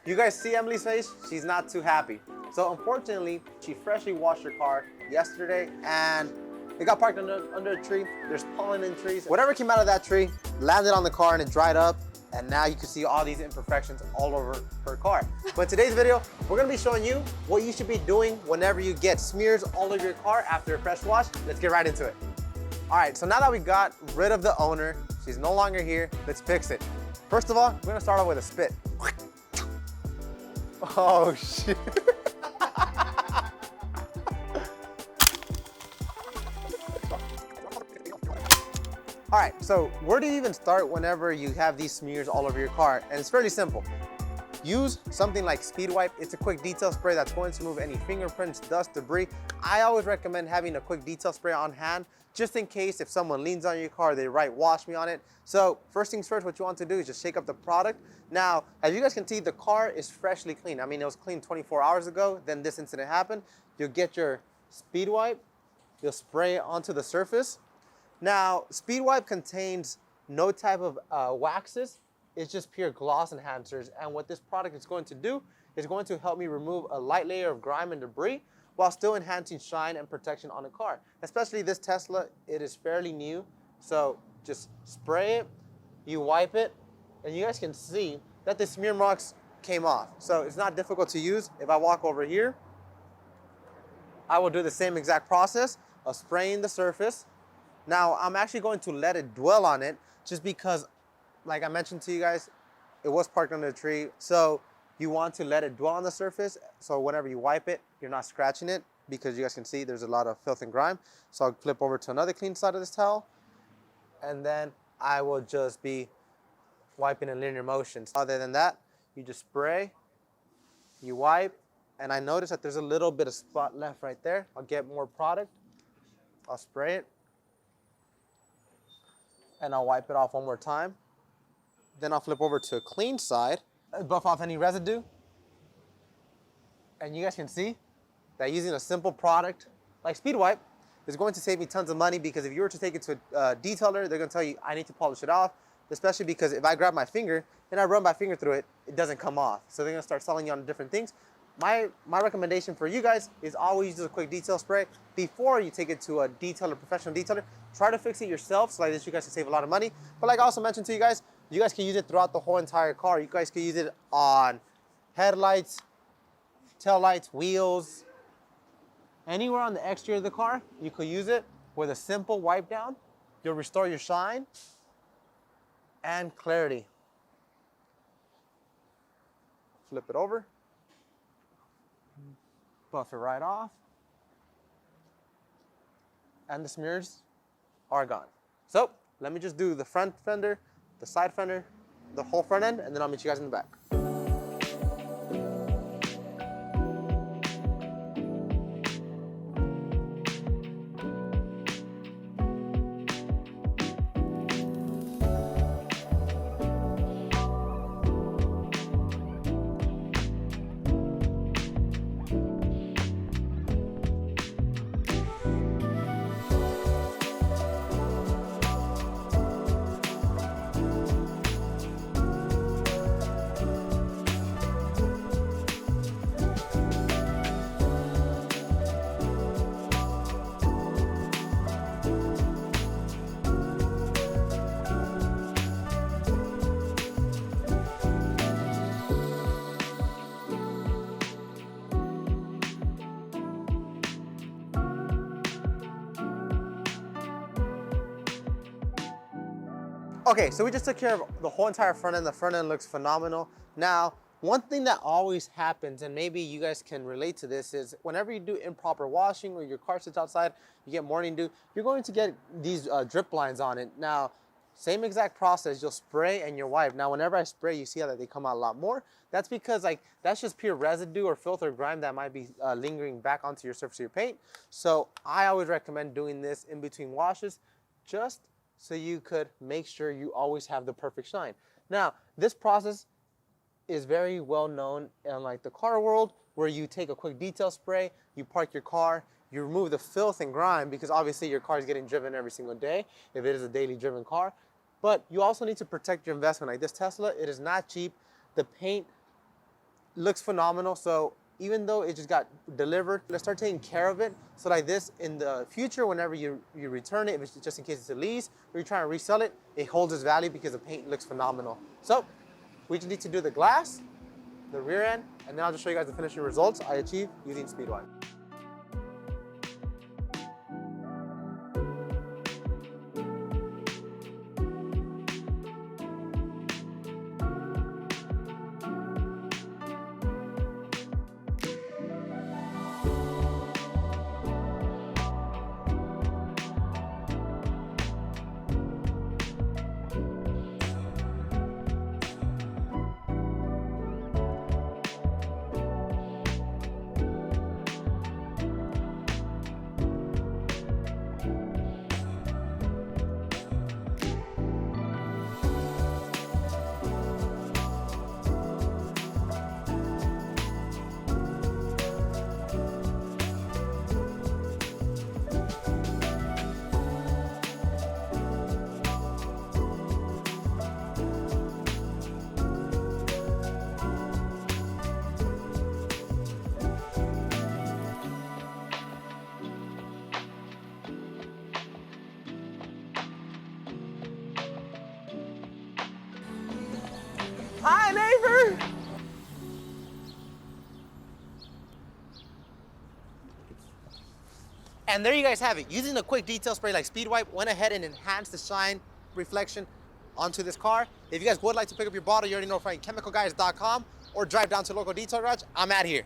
You guys see Emily's face? She's not too happy. So unfortunately, she freshly washed her car yesterday and it got parked under a tree. There's pollen in trees. Whatever came out of that tree landed on the car and it dried up. And now you can see all these imperfections all over her car. But in today's video, we're gonna be showing you what you should be doing whenever you get smears all over your car after a fresh wash. Let's get right into it. All right, so now that we got rid of the owner, she's no longer here, let's fix it. First of all, we're gonna start off with a spit. Oh, shit. All right, so where do you even start whenever you have these smears all over your car? And it's fairly simple. Use something like Speed Wipe. It's a quick detail spray that's going to remove any fingerprints, dust, debris. I always recommend having a quick detail spray on hand, just in case if someone leans on your car, they write "wash me" on it. So first things first, what you want to do is just shake up the product. Now, as you guys can see, the car is freshly clean. I mean, it was clean 24 hours ago, then this incident happened. You'll get your Speed Wipe, you'll spray it onto the surface. Now, Speed Wipe contains no type of waxes. It's just pure gloss enhancers. And what this product is going to do is going to help me remove a light layer of grime and debris while still enhancing shine and protection on the car. Especially this Tesla, it is fairly new. So just spray it, you wipe it, and you guys can see that the smear marks came off. So it's not difficult to use. If I walk over here, I will do the same exact process of spraying the surface. Now, I'm actually going to let it dwell on it just because, like I mentioned to you guys, it was parked under a tree. So you want to let it dwell on the surface. So whenever you wipe it, you're not scratching it because you guys can see there's a lot of filth and grime. So I'll flip over to another clean side of this towel. And then I will just be wiping in linear motions. Other than that, you just spray, you wipe. And I notice that there's a little bit of spot left right there. I'll get more product. I'll spray it. And I'll wipe it off one more time. Then I'll flip over to a clean side, buff off any residue. And you guys can see that using a simple product like Speed Wipe is going to save me tons of money, because if you were to take it to a detailer, they're gonna tell you I need to polish it off, especially because if I grab my finger and I run my finger through it, it doesn't come off. So they're gonna start selling you on different things. My recommendation for you guys is always use a quick detail spray before you take it to a detailer, professional detailer. Try to fix it yourself, so like this you guys can save a lot of money. But like I also mentioned to you guys can use it throughout the whole entire car. You guys can use it on headlights, tail lights, wheels, anywhere on the exterior of the car. You could use it with a simple wipe down. You'll restore your shine and clarity. Flip it over. Buff it right off. And the smears are gone. So let me just do the front fender, the side fender, the whole front end, and then I'll meet you guys in the back. Okay, so we just took care of the whole entire front end. The front end looks phenomenal. Now, one thing that always happens, and maybe you guys can relate to this, is whenever you do improper washing or your car sits outside, you get morning dew, you're going to get these drip lines on it. Now, same exact process, you'll spray and you'll wipe. Now, whenever I spray, you see how they come out a lot more. That's because that's just pure residue or filth or grime that might be lingering back onto your surface of your paint. So I always recommend doing this in between washes, just so you could make sure you always have the perfect shine. Now, this process is very well known in like the car world, where you take a quick detail spray, you park your car, you remove the filth and grime, because obviously your car is getting driven every single day if it is a daily driven car. But you also need to protect your investment. Like this Tesla, it is not cheap. The paint looks phenomenal. So even though it just got delivered, let's start taking care of it. So like this, in the future, whenever you return it, if it's just in case it's a lease or you're trying to resell it, it holds its value because the paint looks phenomenal. So we just need to do the glass, the rear end, and then I'll just show you guys the finishing results I achieved using Speed Wipe. Hi, neighbor! And there you guys have it. Using a quick detail spray like Speed Wipe, went ahead and enhanced the shine reflection onto this car. If you guys would like to pick up your bottle, you already know, find chemicalguys.com or drive down to local detail garage. I'm out here.